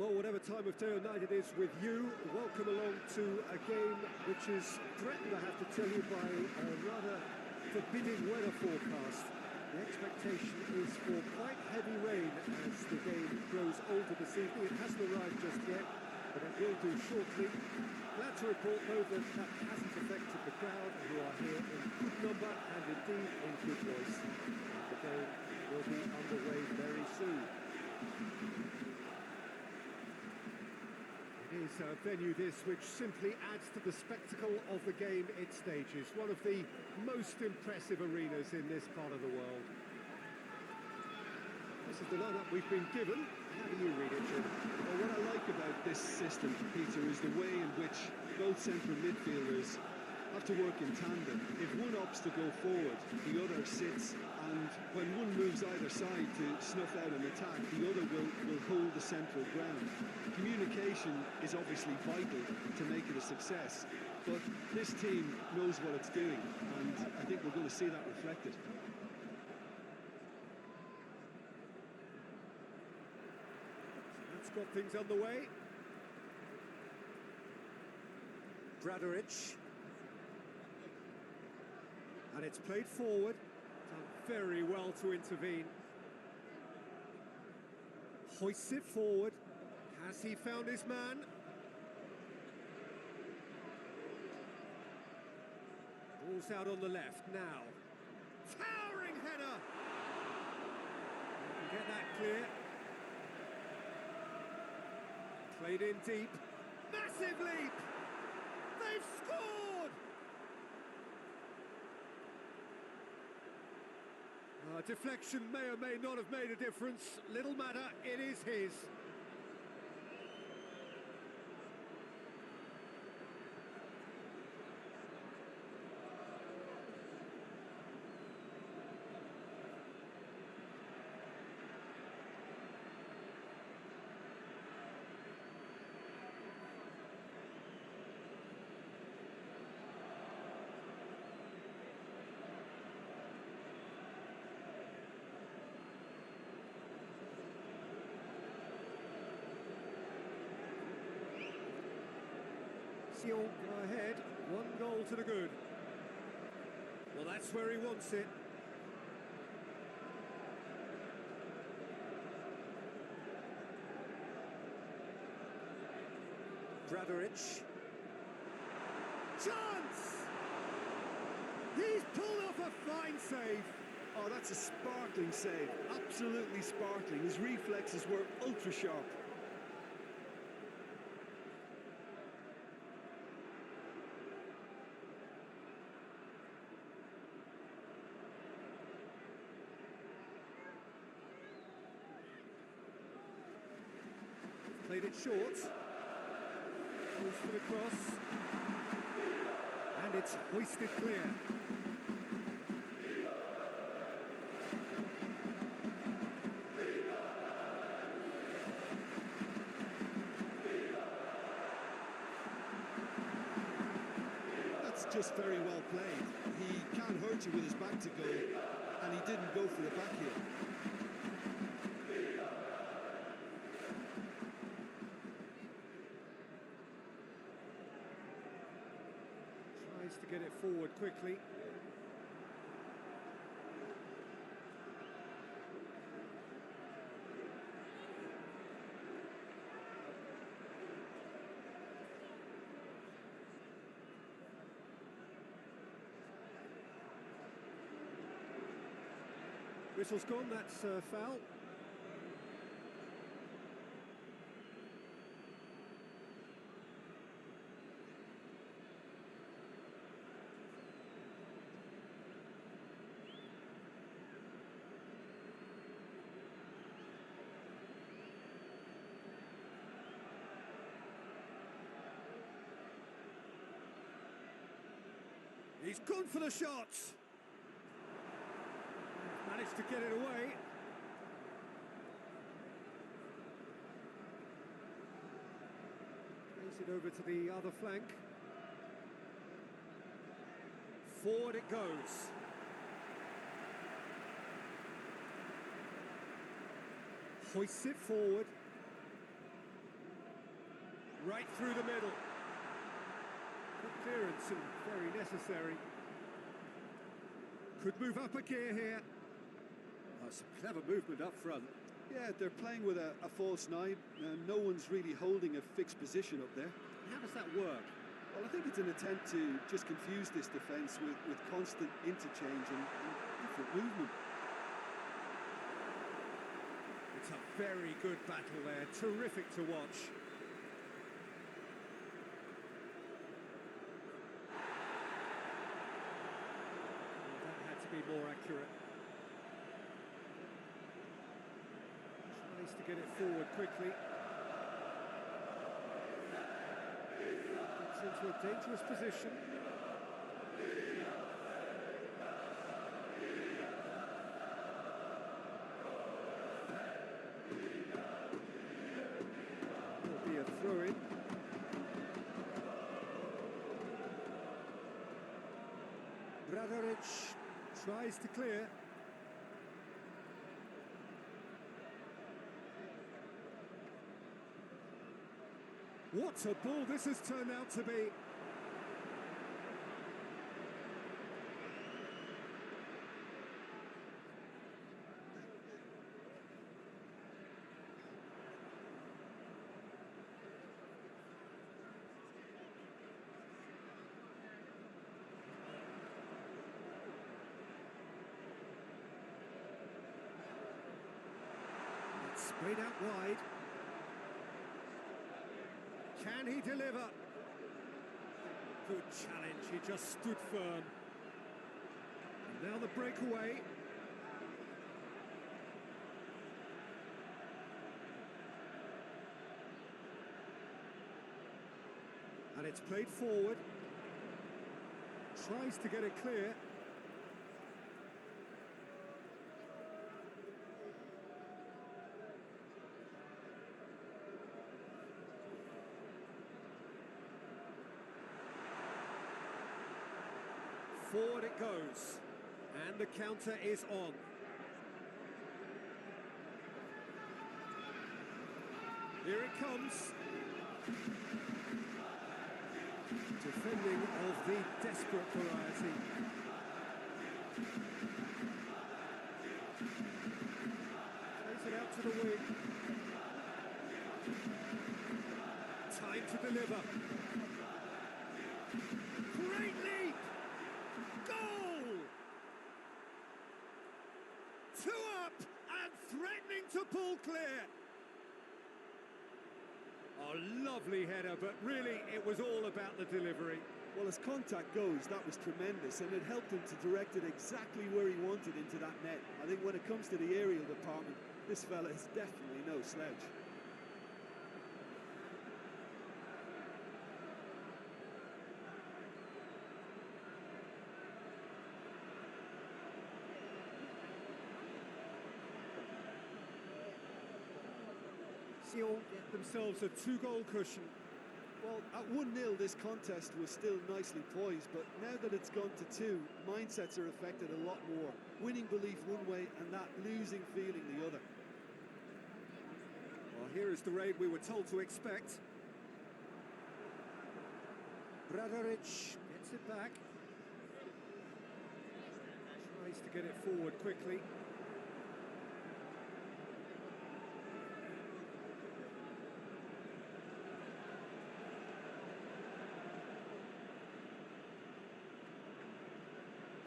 Well, whatever time of day or night it is with you, welcome along to a game which is threatened, I have to tell you, by a rather forbidding weather forecast. The expectation is for quite heavy rain as the game grows older this evening. It hasn't arrived just yet, but it will do shortly. Glad to report, though, that that hasn't affected the crowd, who are here in good number and indeed in good voice. And the game will be underway very soon. It is a venue this which simply adds to the spectacle of the game it stages. One of the most impressive arenas in this part of the world. This is the lineup we've been given. How do you read it, Jim? Well, what I like about this system, Peter, is the way in which both central midfielders have to work in tandem. If one opts to go forward, the other sits, and when one moves either side to snuff out an attack, the other will hold the central ground. Communication is obviously vital to make it a success, but this team knows what it's doing, and I think we're going to see that reflected. That's got things underway. Bradaric. And it's played forward. Done very well to intervene. Hoists it forward. Has he found his man? Ball's out on the left now. Towering header! Can get that clear. Played in deep. Massive leap! They've scored! Deflection may or may not have made a difference. Little matter, it is his. Go ahead, 1 goal to the good. Well, that's where he wants it. Bradaric. Chance! He's pulled off a fine save. Oh, that's a sparkling save, absolutely sparkling. His reflexes were ultra sharp. Played it short. Goes for the cross. And it's hoisted clear. That's just very well played. He can't hurt you with his back to goal, and he didn't go for the back heel. To get it forward quickly. Whistle's gone, that's a foul. He's gone for the shot. Managed to get it away. Plays it over to the other flank. Forward it goes. Hoists it forward. right through the middle. Good clearance and very necessary. Could move up a gear here. Oh, some clever movement up front. Yeah, they're playing with a false nine, and no one's really holding a fixed position up there. How does that work? Well, I think it's an attempt to just confuse this defence with constant interchange and different movement. It's a very good battle there, terrific to watch. Well, that had to be more accurate. Tries to get it forward quickly. Gets into a dangerous position. Will be a throw-in. Bradaric tries to clear. What a ball this has turned out to be. It's sprayed out wide. Can he deliver? Good challenge, he just stood firm. And now the breakaway. And it's played forward. Tries to get it clear. Forward it goes, and the counter is on. Here it comes. Defending of the desperate variety. Plays it out to the wing. Time to deliver. Great lead! Goal! 2 up and threatening to pull clear. A lovely header, but really it was all about the delivery. Well, as contact goes, that was tremendous, and it helped him to direct it exactly where he wanted into that net. I think when it comes to the aerial department, this fella is definitely no slouch. Sion get themselves a 2-goal cushion. Well, at 1-0, this contest was still nicely poised, but now that it's gone to 2, mindsets are affected a lot more. Winning belief one way and that losing feeling the other. Well, here is the raid we were told to expect. Bradaric gets it back. Tries to get it forward quickly.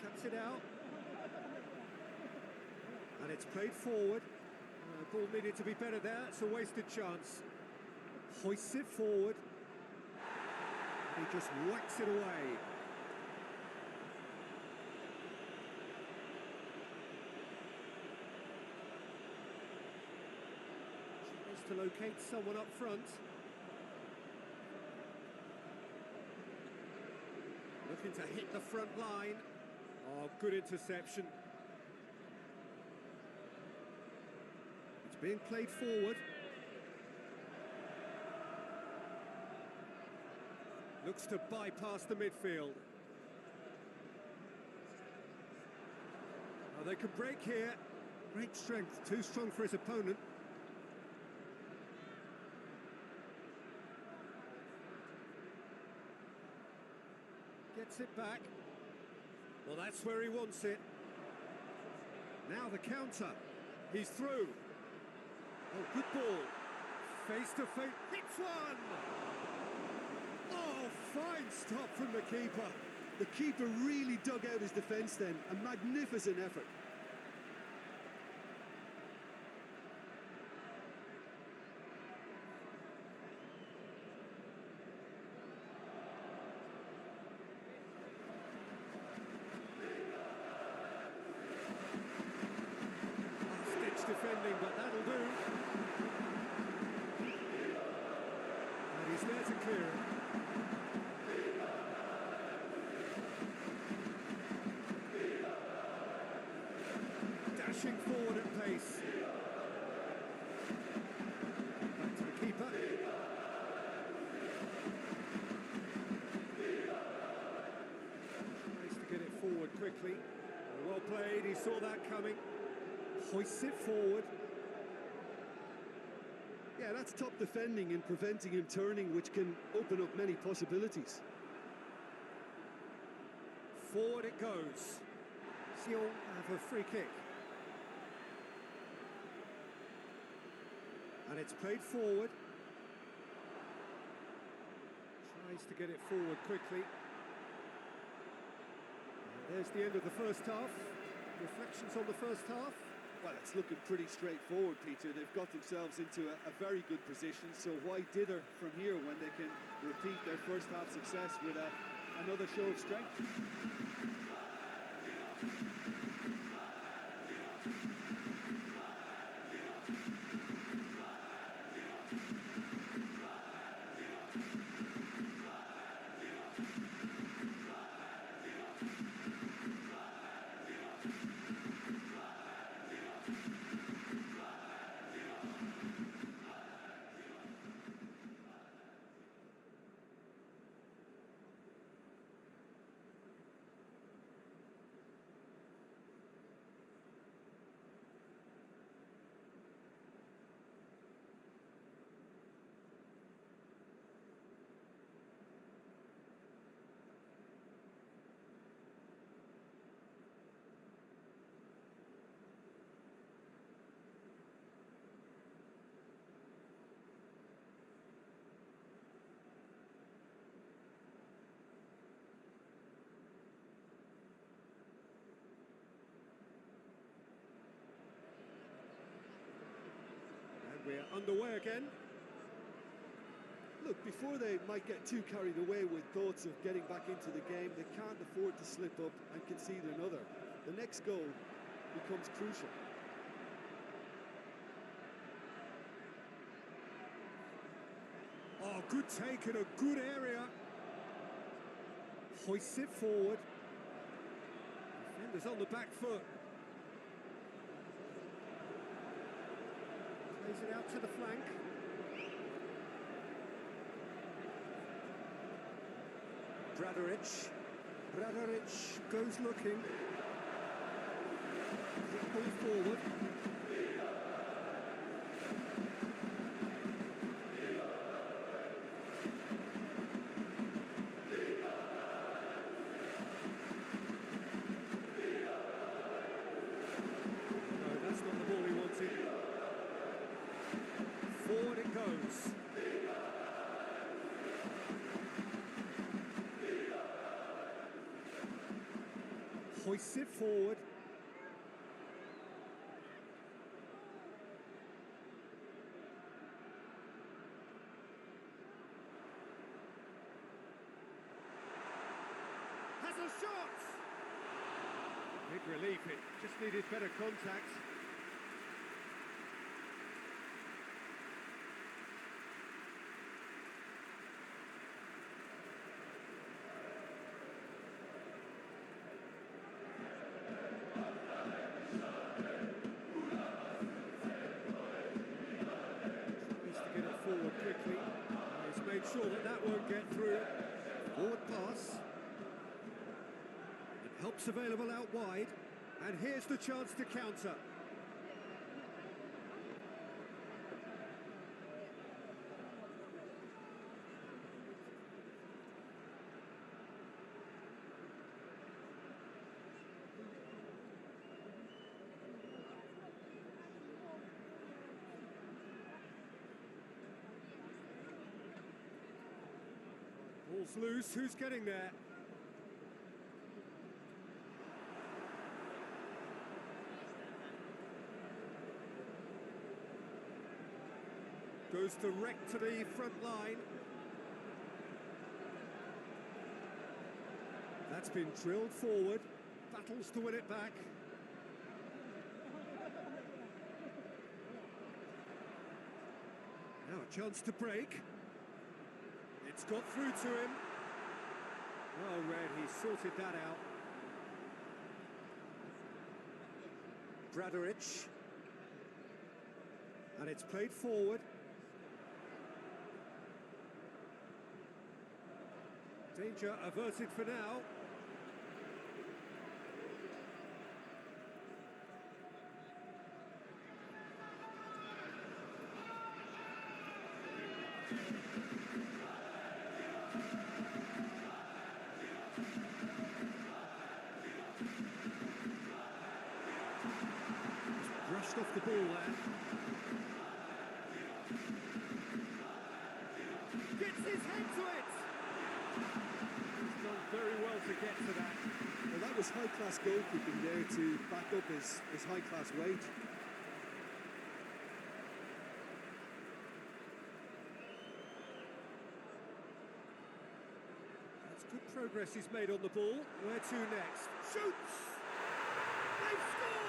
Cuts it out. And it's played forward. The ball needed to be better there. It's a wasted chance. Hoists it forward. He just whacks it away. Tries to locate someone up front. Looking to hit the front line. Oh, good interception. It's being played forward. Looks to bypass the midfield. Oh, they could break here. Great strength, too strong for his opponent. gets it back. Well, that's where he wants it. Now the counter. He's through. Oh, good ball. Face to face. Hits one! Oh, fine stop from the keeper. The keeper really dug out his defence then. A magnificent effort. Defending, but that'll do. And he's there to clear it. Dashing forward at pace. Back to the keeper. Tries to get it forward quickly. Well played, he saw that coming. Hoists it forward. Yeah, that's top defending and preventing him turning, which can open up many possibilities. Forward it goes. Sion have a free kick. And it's played forward. Tries to get it forward quickly. And there's the end of the first half. Reflections on the first half. Well, it's looking pretty straightforward, Peter. They've got themselves into a very good position, so why dither from here when they can repeat their first half success with another show of strength? We're underway again. Look, before they might get too carried away with thoughts of getting back into the game, they can't afford to slip up and concede another. The next goal becomes crucial. Oh, good take in a good area. Hoists it forward. Defenders on the back foot. Plays it out to the flank. Bradaric goes looking. Ball forward. No, that's not the ball he wanted. Forward it goes. Hoists it forward. Has a shot! Big relief, it just needed better contact. Forward quickly. He's made sure that that won't get through. Forward pass. And help's available out wide. And here's the chance to counter. Ball's loose, who's getting there? Goes direct to the front line. That's been drilled forward. Battles to win it back. Now a chance to break. It's got through to him. Well read, he sorted that out. Bradaric. And it's played forward. Danger averted for now. Brushed off the ball there. Gets his head to it! He's done very well to get to that. Well, that was high-class goalkeeping there to back up his high-class weight. That's good progress he's made on the ball. Where to next? Shoots! They've scored!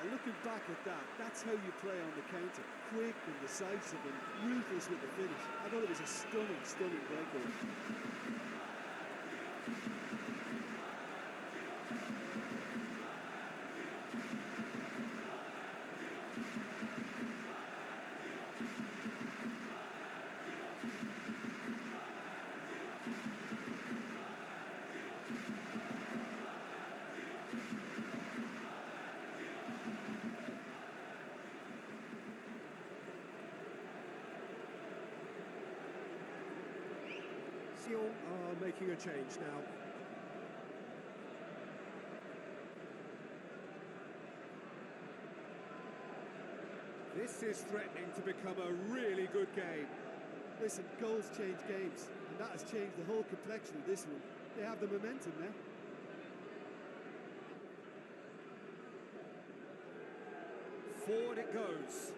Looking back at that, that's how you play on the counter. Quick and decisive and ruthless with the finish. I thought it was a stunning, stunning breakaway. Are making a change now. This is threatening to become a really good game. Listen, goals change games, and that has changed the whole complexion of this one. They have the momentum now. Forward it goes.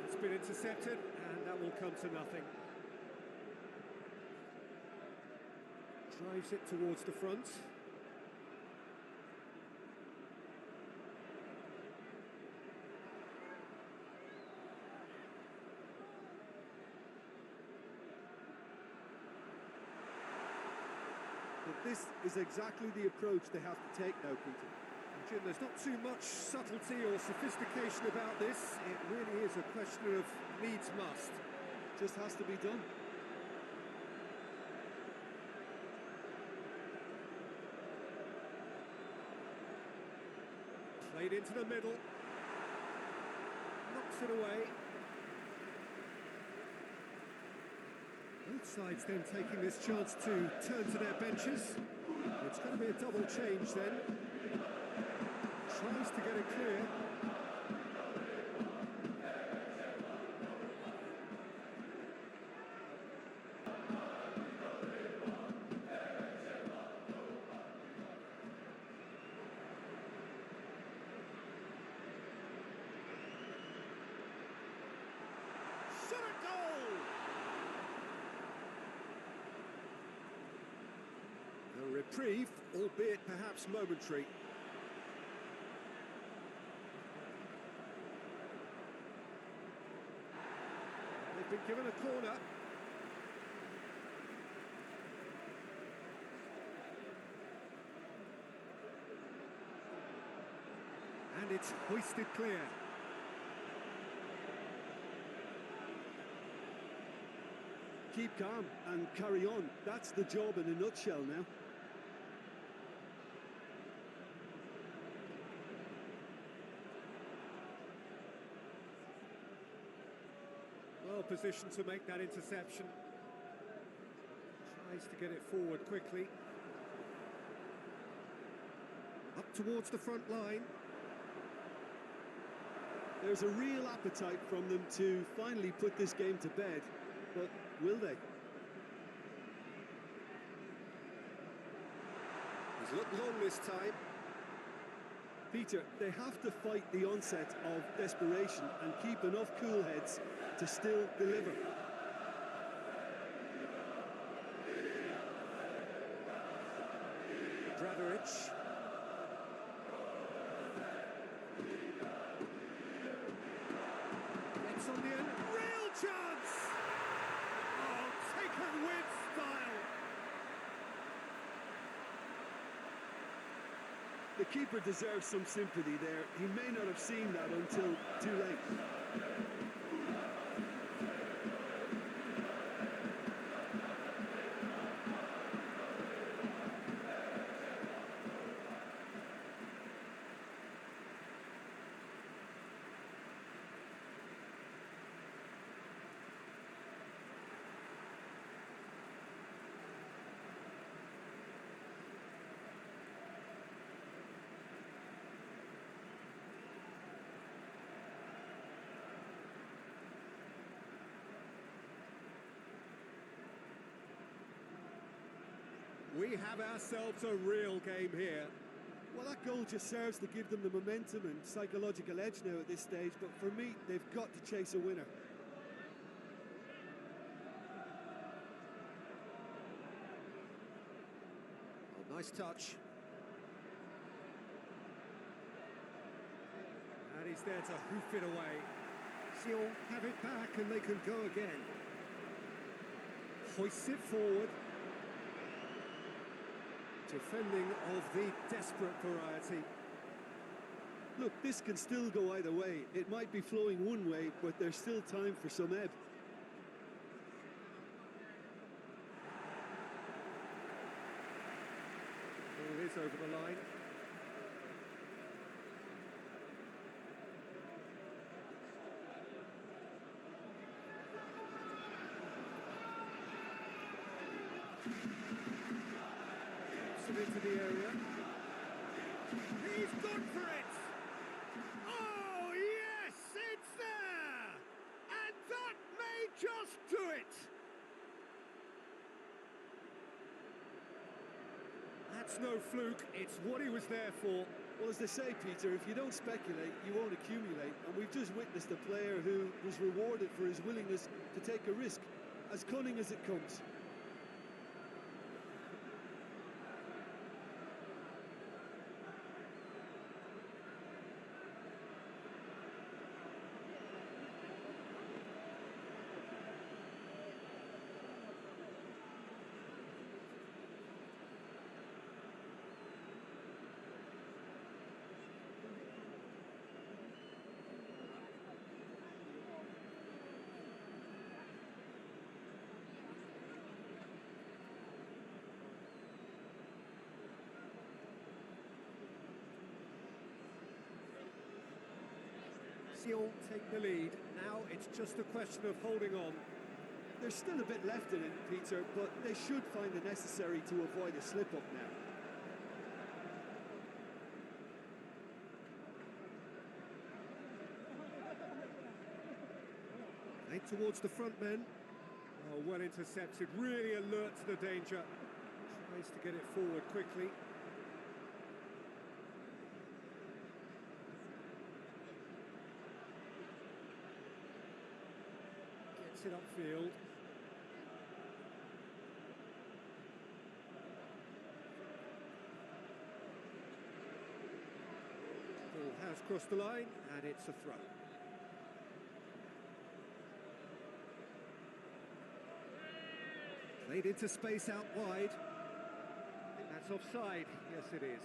It's been intercepted, and that will come to nothing. Drives it towards the front. But this is exactly the approach they have to take now, Peter. Jim, there's not too much subtlety or sophistication about this. It really is a question of needs must. Just has to be done. Played into the middle. Knocks it away. Both sides then taking this chance to turn to their benches. It's going to be a double change then. Tries to get it clear. A reprieve, albeit perhaps momentary. They've been given a corner. And it's hoisted clear. Keep calm and carry on. That's the job in a nutshell now. Well positioned to make that interception. Tries to get it forward quickly. Up towards the front line. There's a real appetite from them to finally put this game to bed, but will they? He's looked long this time. Peter, they have to fight the onset of desperation and keep enough cool heads to still deliver. Dragovic. Gets on the end. Real chance! Oh, taken with style. The keeper deserves some sympathy there. He may not have seen that until too late. We have ourselves a real game here. Well, that goal just serves to give them the momentum and psychological edge now at this stage, but for me, they've got to chase a winner. Oh, nice touch. And he's there to hoof it away. Sion have it back and they can go again. Hoists it forward. Defending of the desperate variety. Look, this can still go either way. It might be flowing one way, but there's still time for some ebb. Well, it is over the line. Into the area. He's gone for it! Oh, yes, it's there! And that may just do it! That's no fluke, it's what he was there for. Well, as they say, Peter, if you don't speculate, you won't accumulate. And we've just witnessed a player who was rewarded for his willingness to take a risk, as cunning as it comes. Sion take the lead. Now it's just a question of holding on. There's still a bit left in it, Peter, but they should find it necessary to avoid a slip-up now. Played towards the front men. Oh, well intercepted, really alert to the danger. Tries to get it forward quickly. Gets it upfield. Ball has crossed the line, and it's a throw. Played into space out wide. I think that's offside. Yes, it is.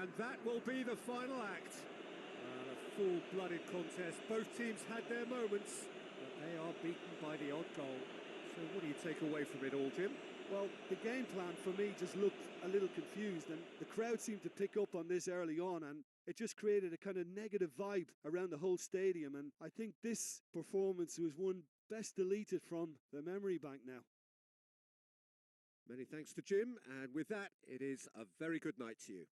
And that will be the final act. A full-blooded contest. Both teams had their moments, but they are beaten by the odd goal. So what do you take away from it all, Jim? Well, the game plan for me just looked a little confused, and the crowd seemed to pick up on this early on, and it just created a kind of negative vibe around the whole stadium. And I think this performance was one best deleted from the memory bank now. Many thanks to Jim, and with that, it is a very good night to you.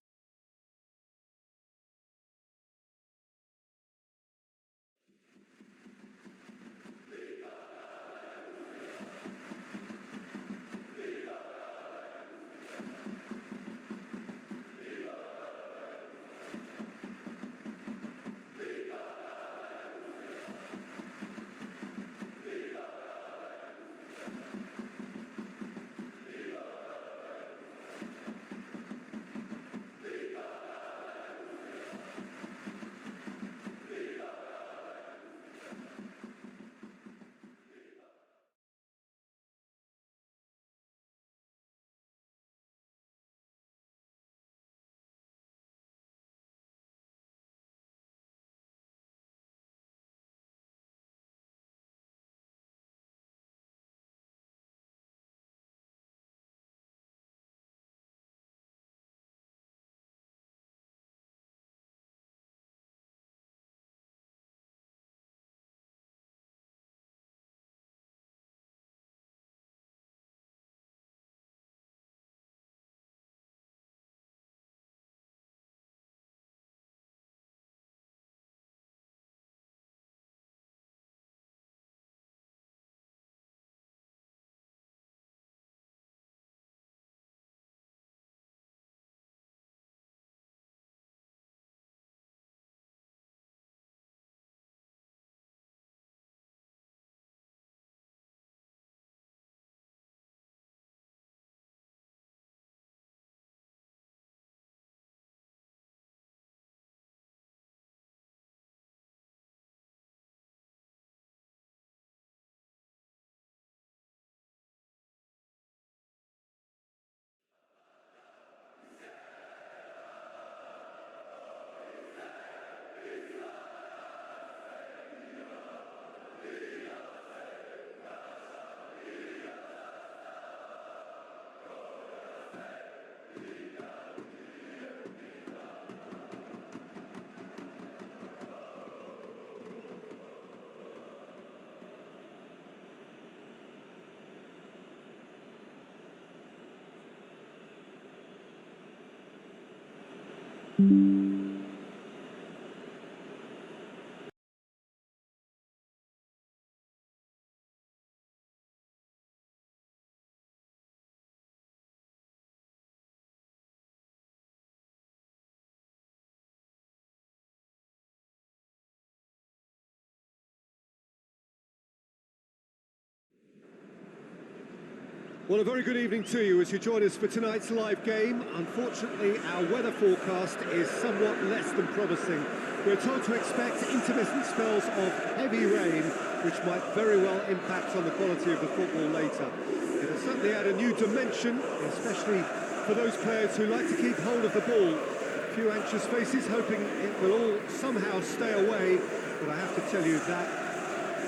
Well, a very good evening to you as you join us for tonight's live game. Unfortunately, our weather forecast is somewhat less than promising. We're told to expect intermittent spells of heavy rain, which might very well impact on the quality of the football later. It will certainly add a new dimension, especially for those players who like to keep hold of the ball. A few anxious faces hoping it will all somehow stay away, but I have to tell you that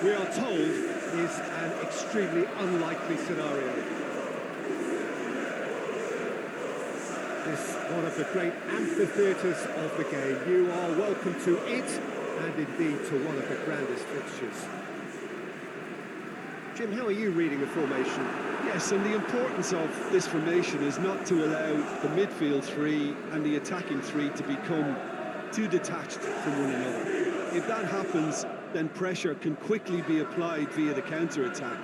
we are told is an extremely unlikely scenario. This one of the great amphitheatres of the game. You are welcome to it, and indeed to one of the grandest fixtures. Jim, how are you reading the formation? Yes, and the importance of this formation is not to allow the midfield three and the attacking three to become too detached from one another. If that happens, then pressure can quickly be applied via the counter-attack,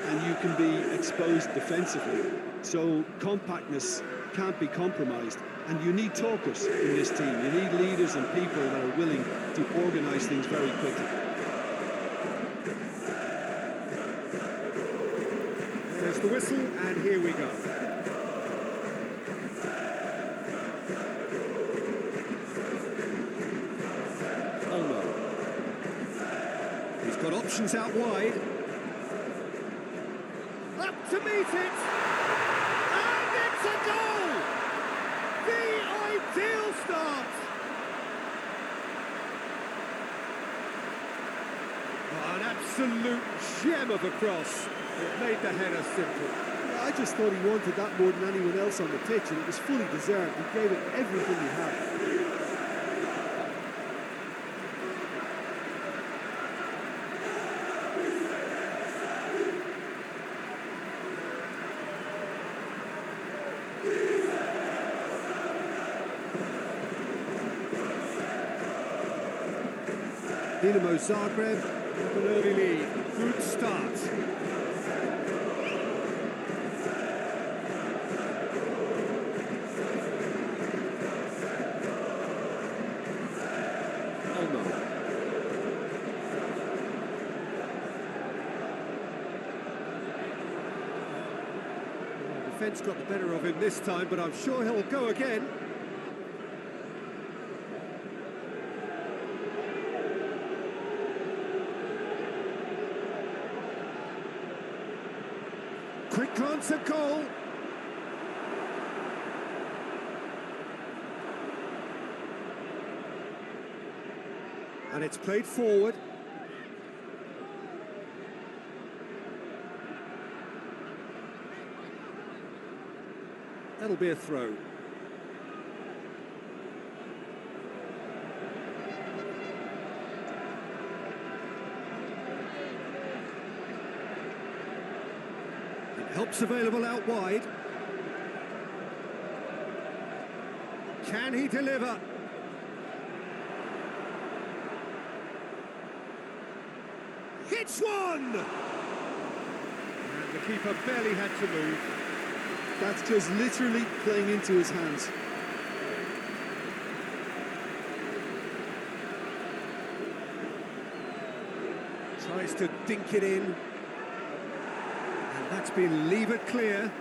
and you can be exposed defensively. So compactness can't be compromised, and you need talkers in this team. You need leaders and people that are willing to organise things very quickly. There's the whistle, and here we go. He's got options out wide. Up to meet it! And it's a goal! The ideal start! An absolute gem of a cross. It made the header simple. Yeah, I just thought he wanted that more than anyone else on the pitch, and it was fully deserved. He gave it everything he had. Dinamo Zagreb have an early lead. Good start. Defence got the better of him this time, but I'm sure he'll go again. Quick glance at goal. And it's played forward. That'll be a throw. Help's available out wide. Can he deliver? Hits one! And the keeper barely had to move. That's just literally playing into his hands. Tries to dink it in. That's been levered clear.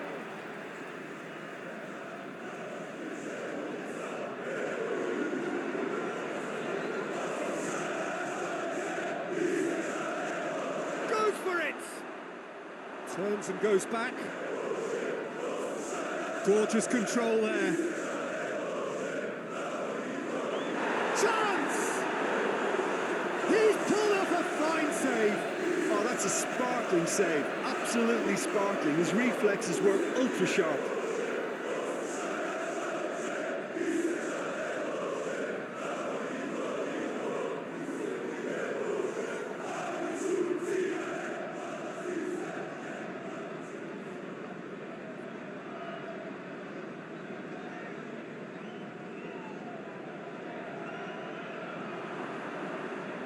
Goes for it! Turns and goes back. Gorgeous control there. Chance! He's pulled off a fine save. Oh, that's a sparkling save. Absolutely sparkling. His reflexes were ultra sharp.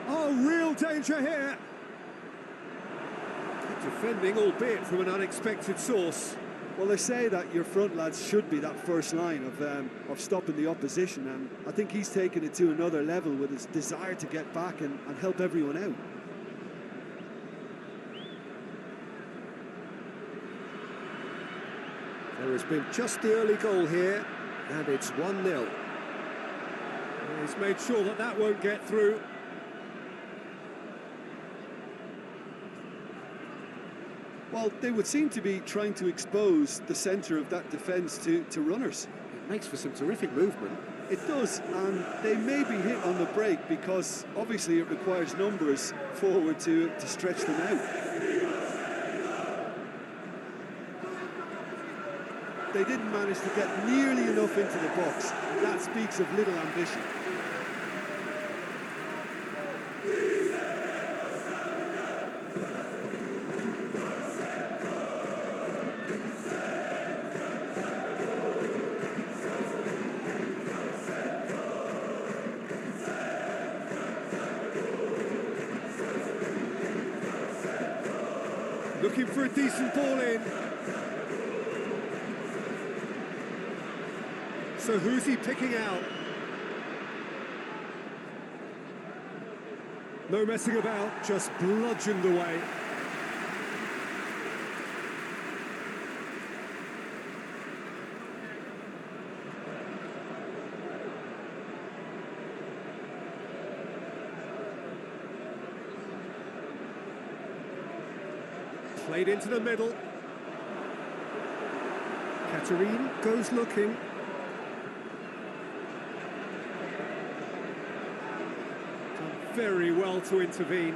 Oh, real danger here. Defending, albeit from an unexpected source. Well, they say that your front lads should be that first line of stopping the opposition, and I think he's taken it to another level with his desire to get back and help everyone out. There has been just the early goal here, and it's 1-0. He's made sure that that won't get through. Well, they would seem to be trying to expose the centre of that defence to runners. It makes for some terrific movement. It does, and they may be hit on the break because obviously it requires numbers forward to stretch them out. They didn't manage to get nearly enough into the box. That speaks of little ambition. Looking for a decent ball in. So who's he picking out? No messing about, just bludgeoned away. Played into the middle. Katerine goes looking. Done very well to intervene.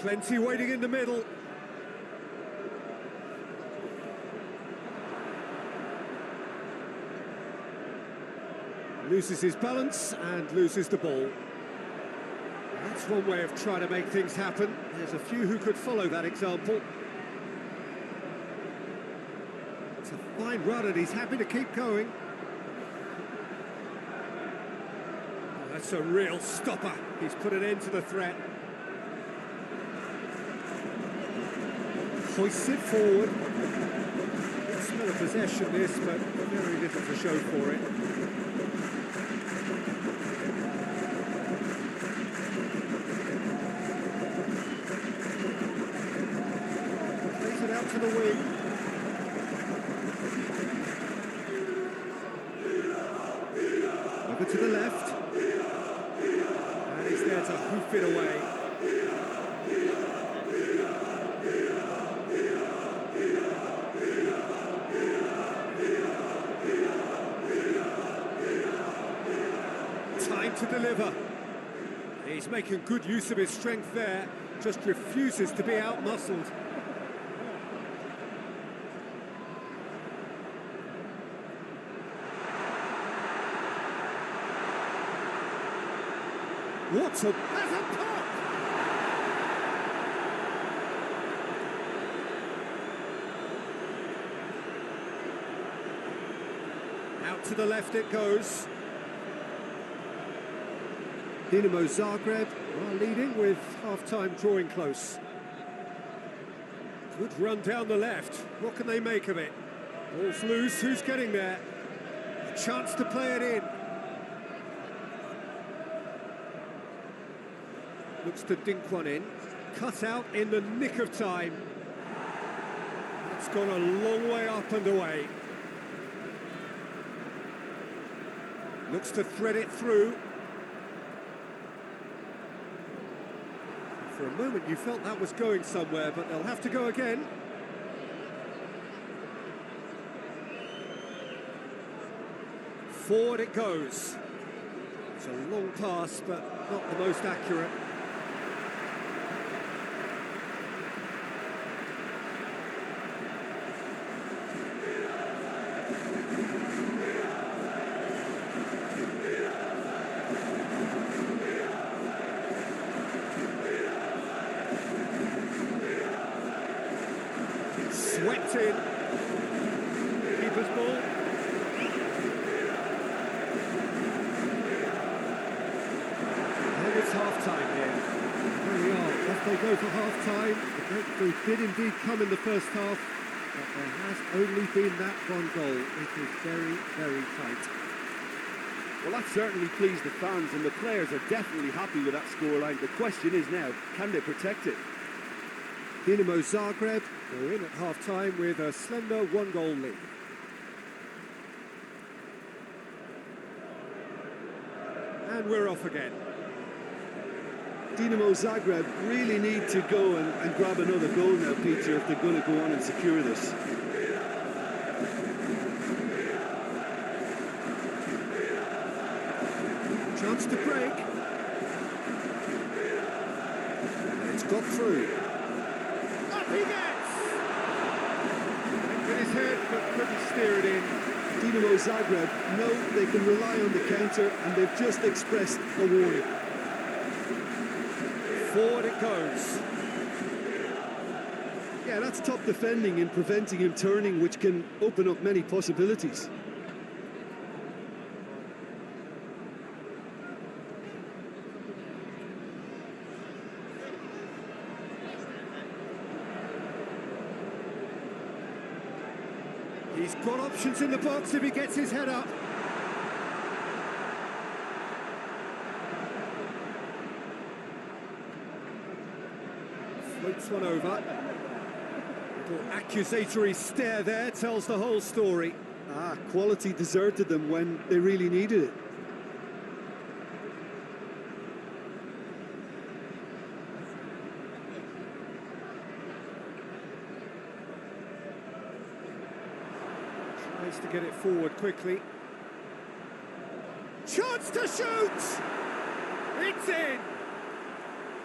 Plenty waiting in the middle. Loses his balance and loses the ball. That's one way of trying to make things happen. There's a few who could follow that example. It's a fine run and he's happy to keep going. Oh, that's a real stopper. He's put an end to the threat. Hoists it forward. Good smell of possession this, but very little to show for it. Plays it out to the wing. Over to the left. And he's there to hoof it away. Time to deliver. He's making good use of his strength there, just refuses to be out-muscled. What a... That's a pop! Out to the left it goes. Dinamo Zagreb are leading with half-time drawing close. Good run down the left. What can they make of it? Ball's loose. Who's getting there? A chance to play it in. Looks to dink one in. Cut out in the nick of time. It's gone a long way up and away. Looks to thread it through. For a moment you felt that was going somewhere, but they'll have to go again. Forward it goes. It's a long pass, but not the most accurate. Swept in. Keeper's ball. And it's half-time here. There we are. Off they go for half-time. The breakthrough did indeed come in the first half, but there has only been that one goal. It is very, very tight. Well, that certainly pleased the fans, and the players are definitely happy with that scoreline. The question is now, can they protect it? Dinamo Zagreb are in at half-time with a slender one-goal lead. And we're off again. Dinamo Zagreb really need to go and grab another goal now, Peter, if they're going to go on and secure this. Chance to break. And it's got through. Up he gets! With his head, but couldn't steer it in. Dinamo Zagreb know they can rely on the counter, and they've just expressed a warning. Forward it goes. Yeah, that's top defending in preventing him turning, which can open up many possibilities. He's got options in the box if he gets his head up. Floats one over. Little accusatory stare there tells the whole story. Quality deserted them when they really needed it. Tries to get it forward quickly. Chance to shoot! It's in!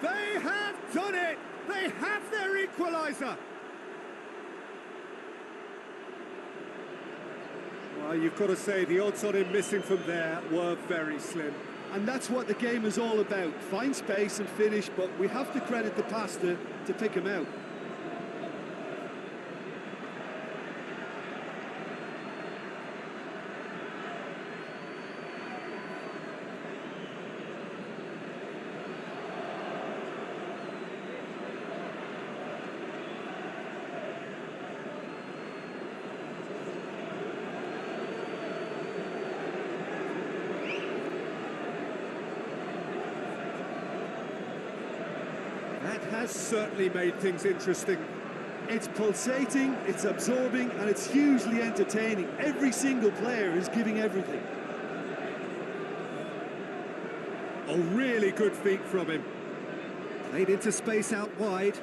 They have done it! They have their equaliser. Well, you've got to say the odds on him missing from there were very slim. And that's what the game is all about. Find space and finish, but we have to credit the pass to pick him out. That has certainly made things interesting. It's pulsating, it's absorbing, and it's hugely entertaining. Every single player is giving everything. Oh, really good feet from him. Played into space out wide.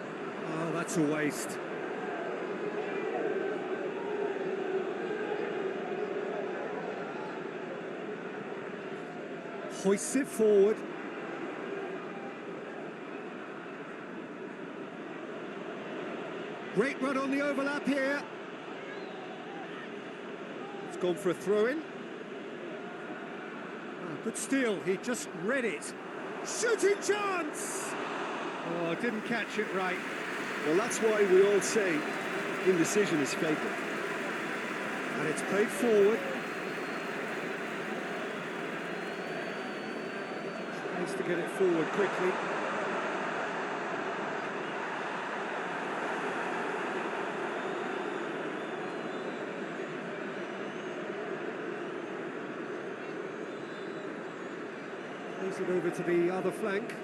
Oh, that's a waste. Hoists it forward. Great run on the overlap here. It's gone for a throw-in. Oh, good steal, he just read it. Shooting chance! Oh, didn't catch it right. Well, that's why we all say indecision is fatal. And it's played forward. Tries to get it forward quickly. Plays it over to the other flank.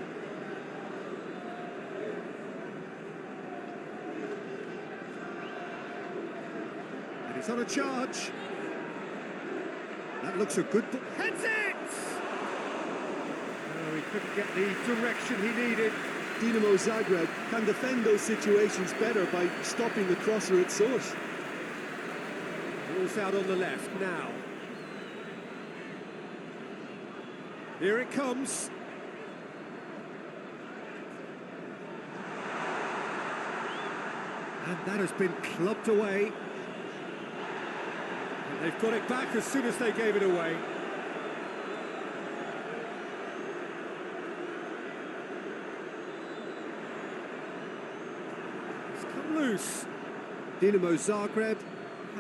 And he's on a charge. That looks a good... Heads it! Oh, he couldn't get the direction he needed. Dinamo Zagreb can defend those situations better by stopping the crosser at source. Ball's out on the left now. Here it comes. And that has been clubbed away. And they've got it back as soon as they gave it away. It's come loose. Dinamo Zagreb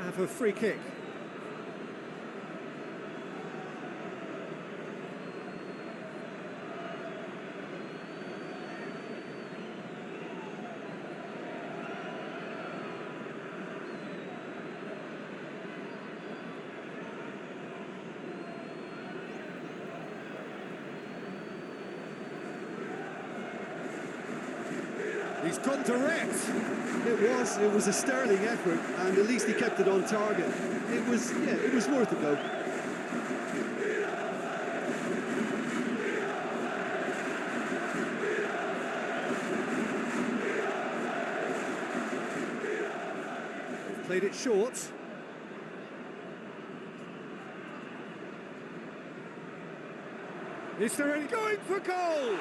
have a free kick. He's gone direct. It was a sterling effort, and at least he kept it on target. It was worth it though. They've played it short. Is there any going for goal?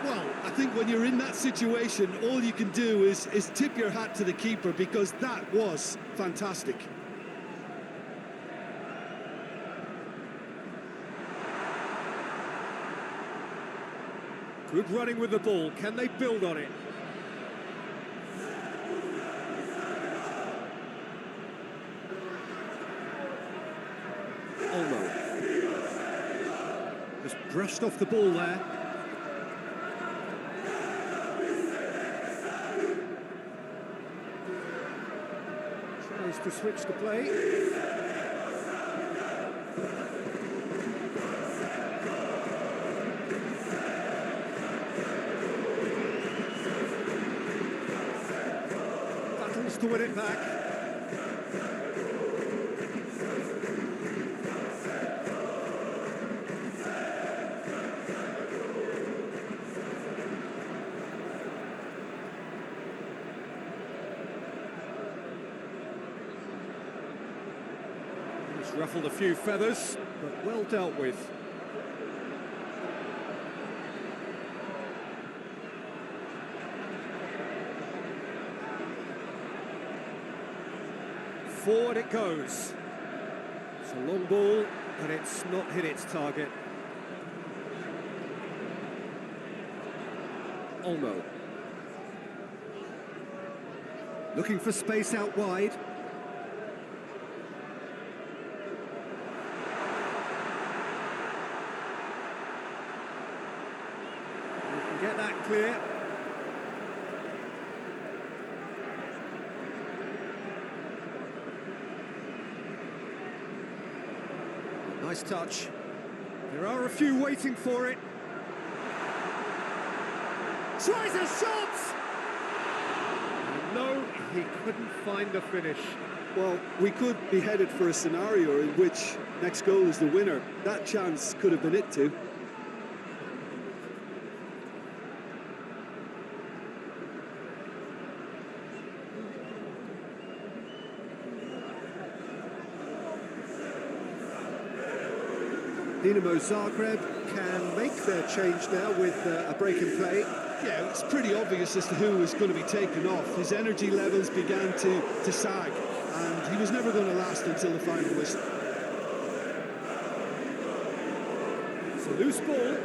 Well, I think when you're in that situation, all you can do is tip your hat to the keeper, because that was fantastic. Good running with the ball. Can they build on it? Olmo. Just brushed off the ball there. Tries to switch the play. Battles to win it back. He's ruffled a few feathers, but well dealt with. Forward it goes. It's a long ball, but it's not hit its target. Olmo. Looking for space out wide. You can get that clear. Nice touch. There are a few waiting for it. Tries a shot! No, he couldn't find the finish. Well, we could be headed for a scenario in which next goal is the winner. That chance could have been it too. Dinamo Zagreb can make their change now with a break in play. Yeah, it's pretty obvious as to who was going to be taken off. His energy levels began to sag, and he was never going to last until the final whistle. It's a loose ball.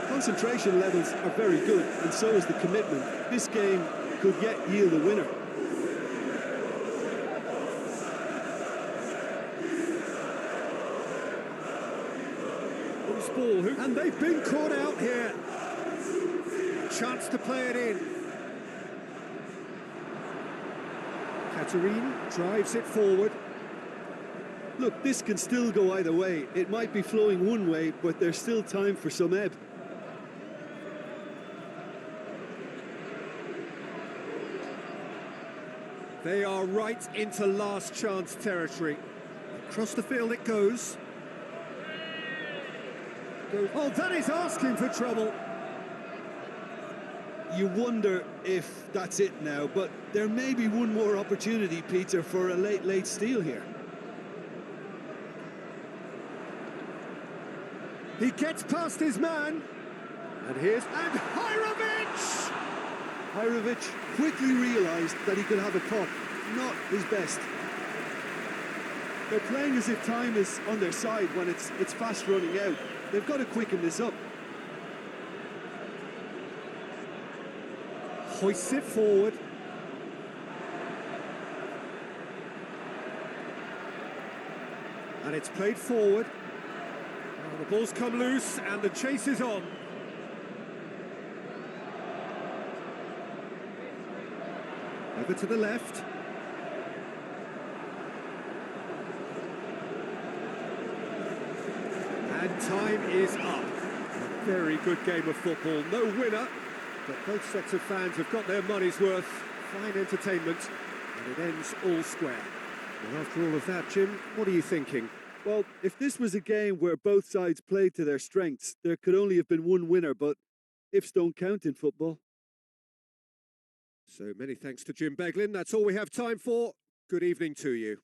Concentration levels are very good, and so is the commitment. This game could yet yield a winner. Loose ball, and they've been caught out here. Chance to play it in. Katerine drives it forward. Look, this can still go either way. It might be flowing one way, but there's still time for some ebb. They are right into last chance territory. Across the field it goes. Oh, that is asking for trouble. You wonder if that's it now, but there may be one more opportunity, Peter, for a late steal here. He gets past his man. And Hajrovic! Hajrovic quickly realised that he could have a pop. Not his best. They're playing as if time is on their side when it's fast running out. They've got to quicken this up. Hoists it forward. And it's played forward. Well, the ball's come loose and the chase is on. Over to the left. And time is up. A very good game of football. No winner. But both sets of fans have got their money's worth. Fine entertainment, and it ends all square. And after all of that, Jim, what are you thinking? Well, if this was a game where both sides played to their strengths, there could only have been one winner, but ifs don't count in football. So many thanks to Jim Beglin. That's all we have time for. Good evening to you.